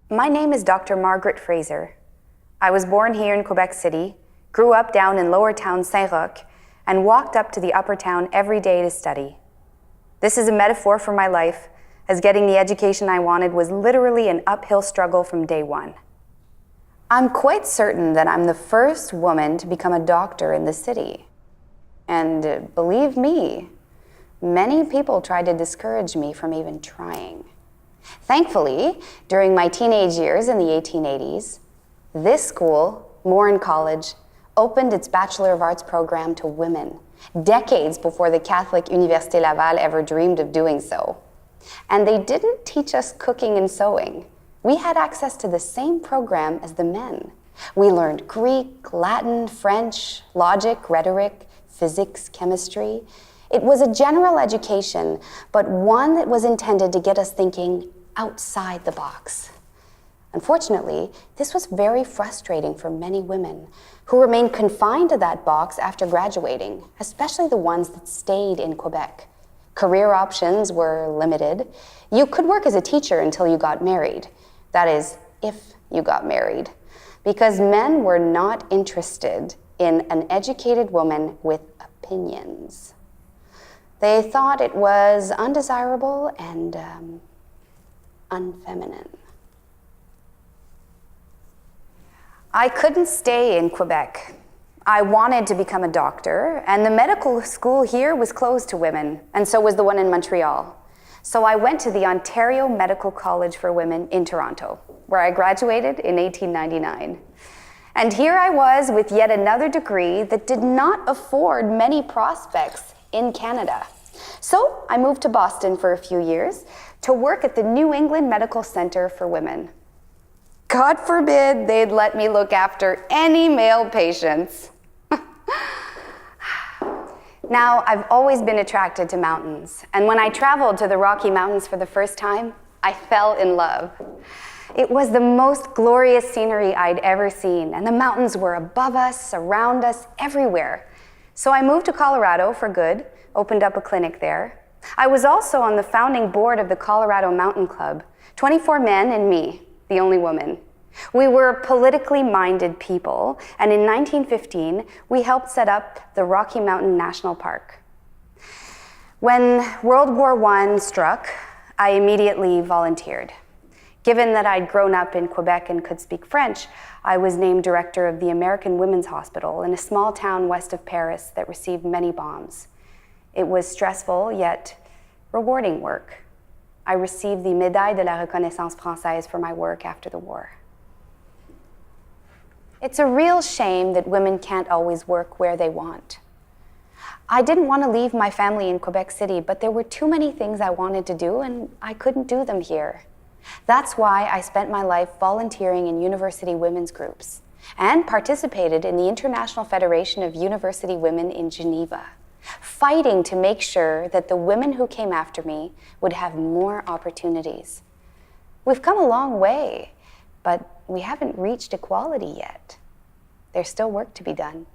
My name is Dr. Margaret Fraser. I was born here in Quebec City, grew up down in Lower Town Saint-Roch, and walked up to the Upper Town every day to study. This is a metaphor for my life, as getting the education I wanted was literally an uphill struggle from day one. I'm quite certain that I'm the first woman to become a doctor in the city. And believe me, many people tried to discourage me from even trying. Thankfully, during my teenage years in the 1880s, this school, Morrin College, opened its Bachelor of Arts program to women, decades before the Catholic Université Laval ever dreamed of doing so. And they didn't teach us cooking and sewing. We had access to the same program as the men. We learned Greek, Latin, French, logic, rhetoric, physics, chemistry. It was a general education, but one that was intended to get us thinking outside the box. Unfortunately, this was very frustrating for many women who remained confined to that box after graduating, especially the ones that stayed in Quebec. Career options were limited. You could work as a teacher until you got married. That is, if you got married, because men were not interested in an educated woman with opinions. They thought it was undesirable and unfeminine. I couldn't stay in Quebec. I wanted to become a doctor, and the medical school here was closed to women, and so was the one in Montreal. So I went to the Ontario Medical College for Women in Toronto, where I graduated in 1899. And here I was with yet another degree that did not afford many prospects in Canada. So I moved to Boston for a few years to work at the New England Medical Center for Women. God forbid they'd let me look after any male patients. Now, I've always been attracted to mountains, and when I traveled to the Rocky Mountains for the first time, I fell in love. It was the most glorious scenery I'd ever seen, and the mountains were above us, around us, everywhere. So I moved to Colorado for good, opened up a clinic there. I was also on the founding board of the Colorado Mountain Club, 24 men and me, the only woman. We were politically minded people, and in 1915, we helped set up the Rocky Mountain National Park. When World War I struck, I immediately volunteered. Given that I'd grown up in Quebec and could speak French, I was named director of the American Women's Hospital in a small town west of Paris that received many bombs. It was stressful, yet rewarding work. I received the Médaille de la Reconnaissance française for my work after the war. It's a real shame that women can't always work where they want. I didn't want to leave my family in Quebec City, but there were too many things I wanted to do, and I couldn't do them here. That's why I spent my life volunteering in university women's groups and participated in the International Federation of University Women in Geneva, fighting to make sure that the women who came after me would have more opportunities. We've come a long way, but we haven't reached equality yet. There's still work to be done.